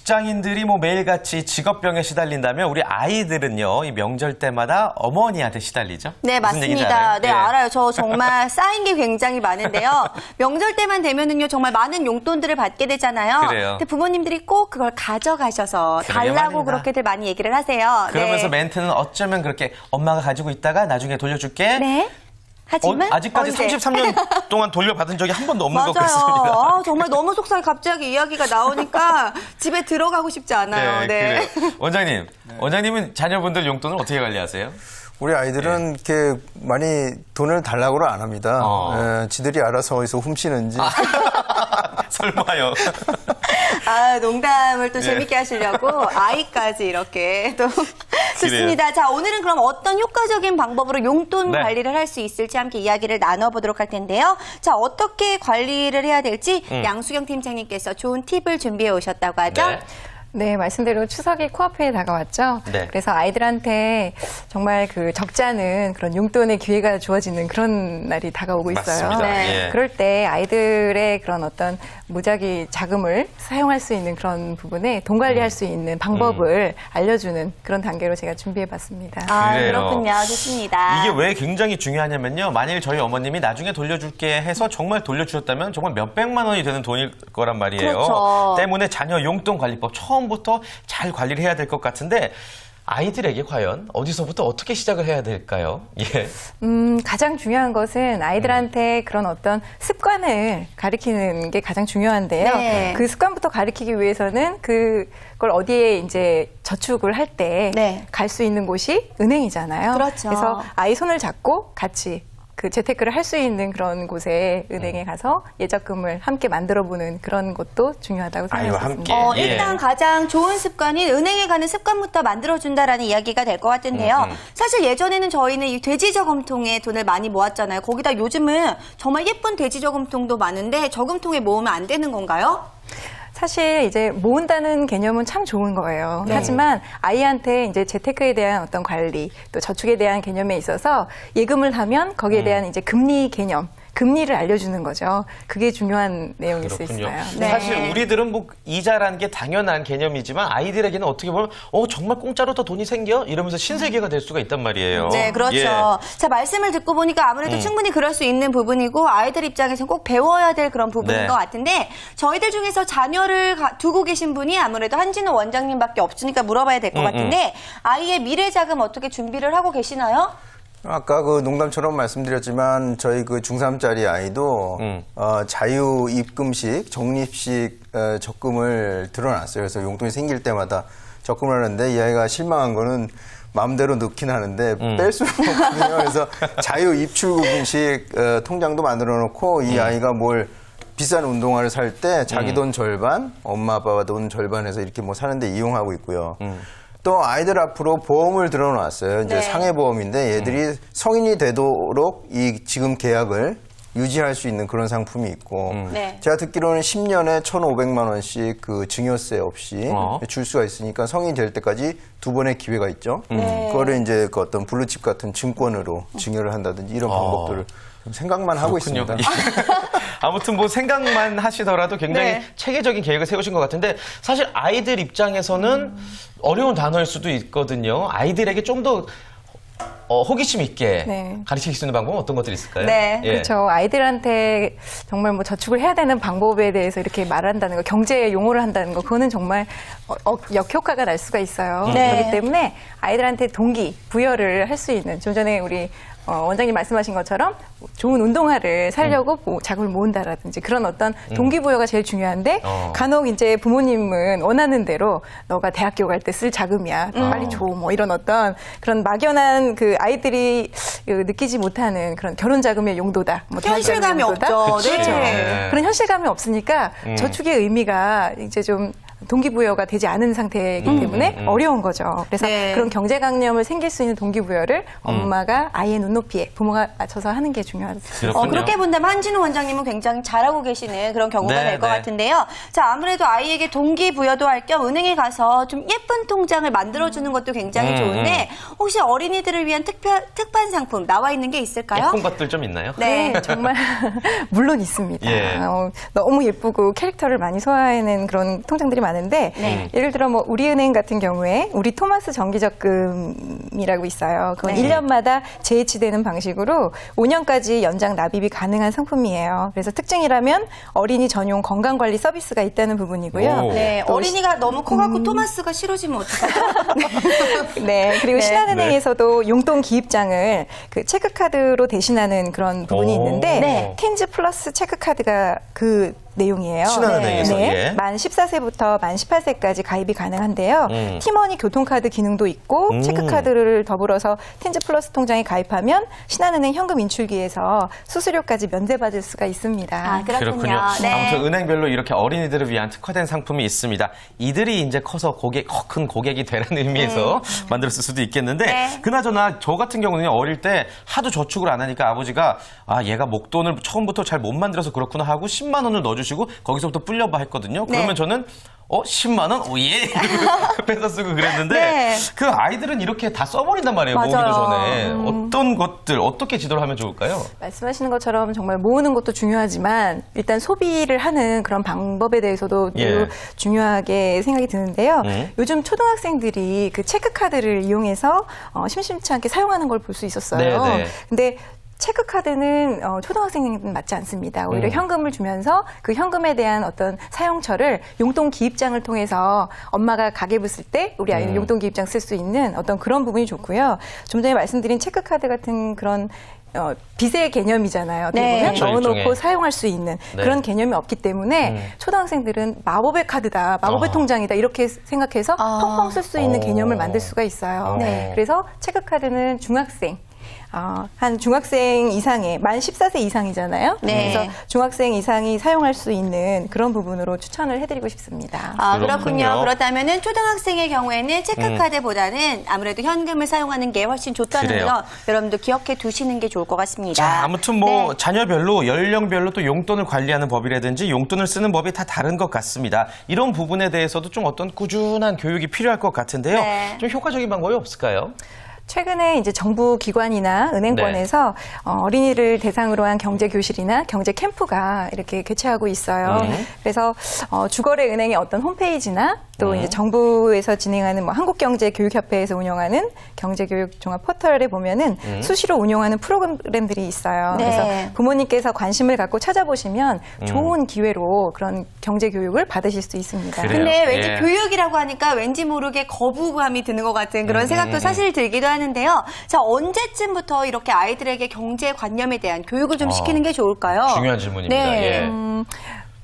직장인들이 뭐 매일같이 직업병에 시달린다면 우리 아이들은요, 이 명절 때마다 어머니한테 시달리죠? 네, 무슨 얘기인지 맞습니다. 알아요? 네, 예. 알아요. 저 정말 쌓인 게 굉장히 많은데요. 명절 때만 되면은요, 정말 많은 용돈들을 받게 되잖아요. 그래요. 근데 부모님들이 꼭 그걸 가져가셔서 그러게 달라고 말입니다. 그렇게들 많이 얘기를 하세요. 그러면서 네. 멘트는 어쩌면 그렇게 엄마가 가지고 있다가 나중에 돌려줄게. 네. 하지만 아직까지 언제? 33년 동안 돌려받은 적이 한 번도 없는 것 맞아요. 같습니다. 아, 정말 너무 속상해. 갑자기 이야기가 나오니까 집에 들어가고 싶지 않아요. 네. 그래요. 원장님, 원장님은 자녀분들 용돈을 어떻게 관리하세요? 우리 아이들은 이렇게 많이 돈을 달라고는 안 합니다. 지들이 알아서 어디서 훔치는지. 설마요. 아, 농담을 또 예. 재밌게 하시려고 아이까지 이렇게 또 좋습니다. 자, 오늘은 그럼 어떤 효과적인 방법으로 용돈 네. 관리를 할 수 있을지 함께 이야기를 나눠보도록 할 텐데요. 자, 어떻게 관리를 해야 될지 양수경 팀장님께서 좋은 팁을 준비해 오셨다고 하죠. 네. 네, 말씀대로 추석이 코앞에 다가왔죠. 네. 그래서 아이들한테 정말 그 적지 않은 그런 용돈의 기회가 주어지는 그런 날이 다가오고 있어요. 맞습니다. 네. 예. 그럴 때 아이들의 그런 어떤 무작위 자금을 사용할 수 있는 그런 부분에 돈 관리할 수 있는 방법을 알려주는 그런 단계로 제가 준비해봤습니다. 아, 그래요. 그렇군요. 좋습니다. 이게 왜 굉장히 중요하냐면요. 만일 저희 어머님이 나중에 돌려줄게 해서 정말 돌려주셨다면 정말 몇백만 원이 되는 돈일 거란 말이에요. 그렇죠. 때문에 자녀 용돈 관리법 처음부터 잘 관리를 해야 될 것 같은데 아이들에게 과연 어디서부터 어떻게 시작을 해야 될까요? 예. 가장 중요한 것은 아이들한테 그런 어떤 습관을 가르치는 게 가장 중요한데요. 네. 그 습관부터 가르치기 위해서는 그걸 어디에 이제 저축을 할 때 갈 수 네. 있는 곳이 은행이잖아요. 그렇죠. 그래서 아이 손을 잡고 같이 그 재테크를 할 수 있는 그런 곳에 은행에 가서 예적금을 함께 만들어보는 그런 것도 중요하다고 아이와 생각했습니다. 함께. 예. 일단 가장 좋은 습관인 은행에 가는 습관부터 만들어준다라는 이야기가 될 것 같은데요. 사실 예전에는 저희는 이 돼지 저금통에 돈을 많이 모았잖아요. 거기다 요즘은 정말 예쁜 돼지 저금통도 많은데 저금통에 모으면 안 되는 건가요? 사실 이제 모은다는 개념은 참 좋은 거예요. 네. 하지만 아이한테 이제 재테크에 대한 어떤 관리, 또 저축에 대한 개념에 있어서 예금을 하면 거기에 대한 이제 금리 개념, 금리를 알려주는 거죠. 그게 중요한 내용일 수 그렇군요. 있어요. 네. 사실 우리들은 뭐 이자라는 게 당연한 개념이지만 아이들에게는 어떻게 보면 정말 공짜로 더 돈이 생겨? 이러면서 신세계가 될 수가 있단 말이에요. 네, 그렇죠. 예. 자, 말씀을 듣고 보니까 아무래도 충분히 그럴 수 있는 부분이고 아이들 입장에서는 꼭 배워야 될 그런 부분인 네. 것 같은데 저희들 중에서 자녀를 두고 계신 분이 아무래도 한진호 원장님밖에 없으니까 물어봐야 될 것 같은데 아이의 미래 자금 어떻게 준비를 하고 계시나요? 아까 그 농담처럼 말씀드렸지만 저희 그 중3짜리 아이도 자유 입금식, 적립식 적금을 들어놨어요. 그래서 용돈이 생길 때마다 적금을 하는데 이 아이가 실망한 거는 마음대로 넣긴 하는데 뺄 수가 없거든요. 그래서 자유 입출금식 통장도 만들어 놓고 이 아이가 뭘 비싼 운동화를 살 때 자기 돈 절반, 엄마 아빠 돈 절반에서 이렇게 뭐 사는데 이용하고 있고요. 또 아이들 앞으로 보험을 들어놨어요. 이제 네. 상해보험인데 얘들이 성인이 되도록 이 지금 계약을 유지할 수 있는 그런 상품이 있고 네. 제가 듣기로는 10년에 1,500만 원씩 그 증여세 없이 줄 수가 있으니까 성인이 될 때까지 두 번의 기회가 있죠. 그거를 이제 그 어떤 블루칩 같은 증권으로 증여를 한다든지 이런 방법들을 좀 생각만 하고 있습니다. 아무튼 뭐 생각만 하시더라도 굉장히 네. 체계적인 계획을 세우신 것 같은데 사실 아이들 입장에서는 어려운 단어일 수도 있거든요. 아이들에게 좀 더 호기심 있게 네. 가르칠 수 있는 방법은 어떤 것들이 있을까요? 네. 예. 그렇죠. 아이들한테 정말 뭐 저축을 해야 되는 방법에 대해서 이렇게 말한다는 거, 경제 용어를 한다는 거, 그거는 정말 역효과가 날 수가 있어요. 네. 그렇기 때문에 아이들한테 동기, 부여를 할 수 있는, 좀 전에 우리 원장님 말씀하신 것처럼 좋은 운동화를 사려고 자금을 모은다라든지 그런 어떤 동기부여가 제일 중요한데 간혹 이제 부모님은 원하는 대로 너가 대학교 갈 때 쓸 자금이야. 빨리 줘. 뭐 이런 어떤 그런 막연한 그 아이들이 느끼지 못하는 그런 결혼 자금의 용도다. 뭐 대학 자금의 현실감이 용도다. 없죠. 그렇죠. 네. 그런 현실감이 없으니까 저축의 의미가 이제 좀 동기부여가 되지 않은 상태이기 때문에 어려운 거죠. 그래서 네. 그런 경제관념을 생길 수 있는 동기부여를 엄마가 아이의 눈높이에 부모가 맞춰서 하는 게 중요하죠. 그렇군요. 그렇게 본다면 한진우 원장님은 굉장히 잘하고 계시는 그런 경우가 네, 될 것 네. 같은데요. 자, 아무래도 아이에게 동기부여도 할 겸 은행에 가서 좀 예쁜 통장을 만들어주는 것도 굉장히 좋은데 혹시 어린이들을 위한 특판 상품 나와 있는 게 있을까요? 예쁜 것들 좀 있나요? 네. 네, 정말 물론 있습니다. 예. 너무 예쁘고 캐릭터를 많이 소화해낸 그런 통장들이 많은데 예를 들어 뭐 우리은행 같은 경우에 우리 토마스 정기적금이라고 있어요. 그건 1년마다 재해치되는 방식으로 5년까지 연장 납입이 가능한 상품이에요. 그래서 특징이라면 어린이 전용 건강관리 서비스가 있다는 부분이고요. 오. 네, 또 어린이가 너무 커갖고 토마스가 싫어지면 어떡하죠? 네, 그리고 신한은행에서도 용돈 기입장을 그 체크카드로 대신하는 그런 부분이 오. 있는데 네. 텐즈 플러스 체크카드가 그 내용이에요. 신한은행에서, 네. 예. 만 14세부터 만 18세까지 가입이 가능한데요. 티머니 교통카드 기능도 있고 체크카드를 더불어서 텐즈 플러스 통장에 가입하면 신한은행 현금 인출기에서 수수료까지 면제받을 수가 있습니다. 아, 그렇군요. 네. 아무튼 은행별로 이렇게 어린이들을 위한 특화된 상품이 있습니다. 이들이 이제 커서 큰 고객이 되라는 의미에서 만들었을 수도 있겠는데 네. 그나저나 저 같은 경우는 어릴 때 하도 저축을 안 하니까 아버지가 얘가 목돈을 처음부터 잘 못 만들어서 그렇구나 하고 10만 원을 넣어주시고 거기서부터 불려봐 했거든요. 그러면 네. 저는 10만 원? 오예! 뺏어 쓰고 그랬는데 네. 그 아이들은 이렇게 다 써버린단 말이에요. 맞아요. 모으기도 전에. 어떤 것들, 어떻게 지도를 하면 좋을까요? 말씀하시는 것처럼 정말 모으는 것도 중요하지만 일단 소비를 하는 그런 방법에 대해서도 예. 중요하게 생각이 드는데요. 요즘 초등학생들이 그 체크카드를 이용해서 심심치 않게 사용하는 걸 볼 수 있었어요. 네네. 근데 체크카드는 초등학생에는 맞지 않습니다. 오히려 현금을 주면서 그 현금에 대한 어떤 사용처를 용돈 기입장을 통해서 엄마가 가계부 쓸 때 우리 아이는 용돈 기입장 쓸 수 있는 어떤 그런 부분이 좋고요. 좀 전에 말씀드린 체크카드 같은 그런 빚의 개념이잖아요. 어떻게 네. 보면 그렇죠, 넣어놓고 일종의. 사용할 수 있는 네. 그런 개념이 없기 때문에 초등학생들은 마법의 카드다, 마법의 통장이다 이렇게 생각해서 펑펑 쓸 수 있는 개념을 만들 수가 있어요. 네. 그래서 체크카드는 중학생 한 중학생 이상의 만 14세 이상이잖아요. 네. 그래서 중학생 이상이 사용할 수 있는 그런 부분으로 추천을 해드리고 싶습니다. 아, 그렇군요. 그렇군요. 그렇다면은 초등학생의 경우에는 체크카드보다는 아무래도 현금을 사용하는 게 훨씬 좋다는 그래요. 점 여러분도 기억해 두시는 게 좋을 것 같습니다. 자, 아무튼 뭐 네. 자녀별로 연령별로 또 용돈을 관리하는 법이라든지 용돈을 쓰는 법이 다 다른 것 같습니다. 이런 부분에 대해서도 좀 어떤 꾸준한 교육이 필요할 것 같은데요. 네. 좀 효과적인 방법이 없을까요? 최근에 이제 정부 기관이나 은행권에서 어린이를 대상으로 한 경제 교실이나 경제 캠프가 이렇게 개최하고 있어요. 그래서 주거래 은행의 어떤 홈페이지나 또 이제 정부에서 진행하는 뭐 한국경제교육협회에서 운영하는 경제교육 종합 포털에 보면은 수시로 운영하는 프로그램들이 있어요. 네. 그래서 부모님께서 관심을 갖고 찾아보시면 좋은 기회로 그런 경제교육을 받으실 수 있습니다. 그래요. 근데 왠지 예. 교육이라고 하니까 왠지 모르게 거부감이 드는 것 같은 그런 생각도 사실 들기도 하는데요. 자, 언제쯤부터 이렇게 아이들에게 경제관념에 대한 교육을 좀 시키는 게 좋을까요? 중요한 질문입니다. 네. 예.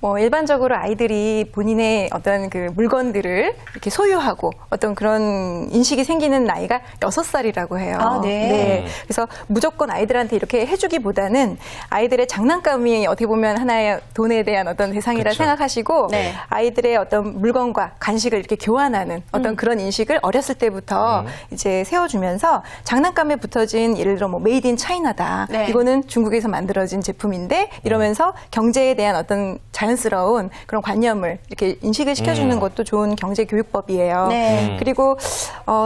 뭐 일반적으로 아이들이 본인의 어떤 그 물건들을 이렇게 소유하고 어떤 그런 인식이 생기는 나이가 6살이라고 해요. 아, 네. 그래서 무조건 아이들한테 이렇게 해주기보다는 아이들의 장난감이 어떻게 보면 하나의 돈에 대한 어떤 대상이라 그렇죠. 생각하시고 네. 아이들의 어떤 물건과 간식을 이렇게 교환하는 어떤 그런 인식을 어렸을 때부터 이제 세워주면서 장난감에 붙어진 예를 들어 뭐 메이드 인 차이나다. 네. 이거는 중국에서 만들어진 제품인데 이러면서 경제에 대한 어떤 자연스러운 그런 관념을 이렇게 인식을 시켜주는 것도 좋은 경제교육법이에요. 네. 그리고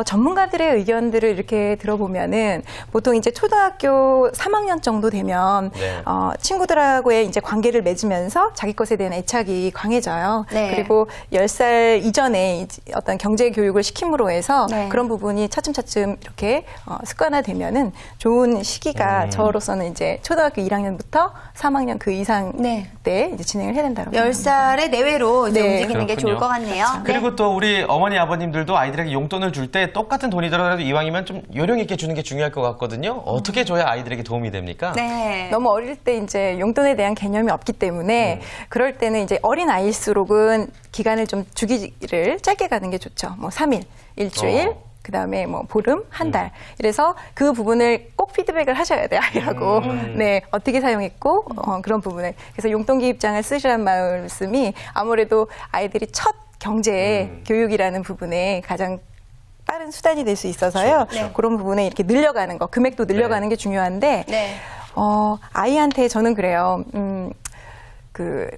전문가들의 의견들을 이렇게 들어보면은 보통 이제 초등학교 3학년 정도 되면 네. 친구들하고의 이제 관계를 맺으면서 자기 것에 대한 애착이 강해져요. 네. 그리고 10살 이전에 이제 어떤 경제교육을 시킴으로 해서 네. 그런 부분이 차츰차츰 이렇게 습관화되면은 좋은 시기가 저로서는 이제 초등학교 1학년부터 3학년 그 이상 네. 때 이제 진행을 해야 된다고 10살의 내외로 이제 네. 움직이는 게 좋을 그렇군요. 것 같네요. 그리고 또 우리 어머니 아버님들도 아이들에게 용돈을 줄 때 똑같은 돈이더라도 이왕이면 좀 요령 있게 주는 게 중요할 것 같거든요. 어떻게 줘야 아이들에게 도움이 됩니까? 네. 너무 어릴 때 이제 용돈에 대한 개념이 없기 때문에 그럴 때는 이제 어린 아이일수록은 기간을 좀 주기를 짧게 가는 게 좋죠. 뭐 3일, 일주일, 그다음에 뭐 보름, 한 달. 이래서 그 부분을 꼭 피드백을 하셔야 돼요, 아이라고. 네, 어떻게 사용했고 그런 부분을. 그래서 용돈 기입장을 쓰시란 말씀이 아무래도 아이들이 첫 경제 교육이라는 부분에 가장 빠른 수단이 될 수 있어서요. 그렇죠. 그런 부분에 이렇게 늘려가는 거, 금액도 늘려가는 게 중요한데 네. 아이한테 저는 그래요.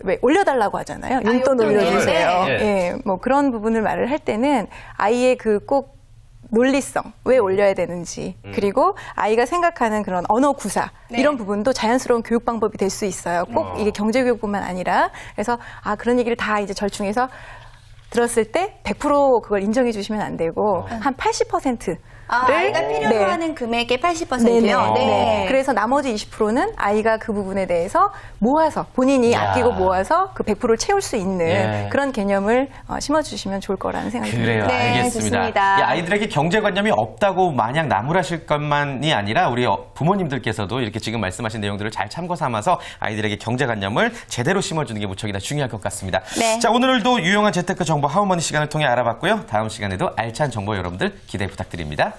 왜 올려달라고 하잖아요. 용돈 용돈을. 올려주세요. 네. 예, 뭐 그런 부분을 말을 할 때는 아이의 그 꼭 논리성, 왜 올려야 되는지, 그리고 아이가 생각하는 그런 언어 구사, 네. 이런 부분도 자연스러운 교육 방법이 될 수 있어요. 꼭 이게 경제교육뿐만 아니라. 그래서, 그런 얘기를 다 이제 절충해서 들었을 때 100% 그걸 인정해 주시면 안 되고 한 80%를 아이가 필요로 하는 금액의 80%요? 네. 그래서 나머지 20%는 아이가 그 부분에 대해서 모아서 본인이 야. 아끼고 모아서 그 100%를 채울 수 있는 예. 그런 개념을 심어주시면 좋을 거라는 생각이 그래요. 듭니다. 네, 알겠습니다. 좋습니다. 이 아이들에게 경제관념이 없다고 마냥 나무라실 것만이 아니라 우리 부모님들께서도 이렇게 지금 말씀하신 내용들을 잘 참고 삼아서 아이들에게 경제관념을 제대로 심어주는 게 무척이나 중요할 것 같습니다. 네. 자, 오늘도 유용한 재테크 정보 하우머니 시간을 통해 알아봤고요. 다음 시간에도 알찬 정보 여러분들 기대 부탁드립니다.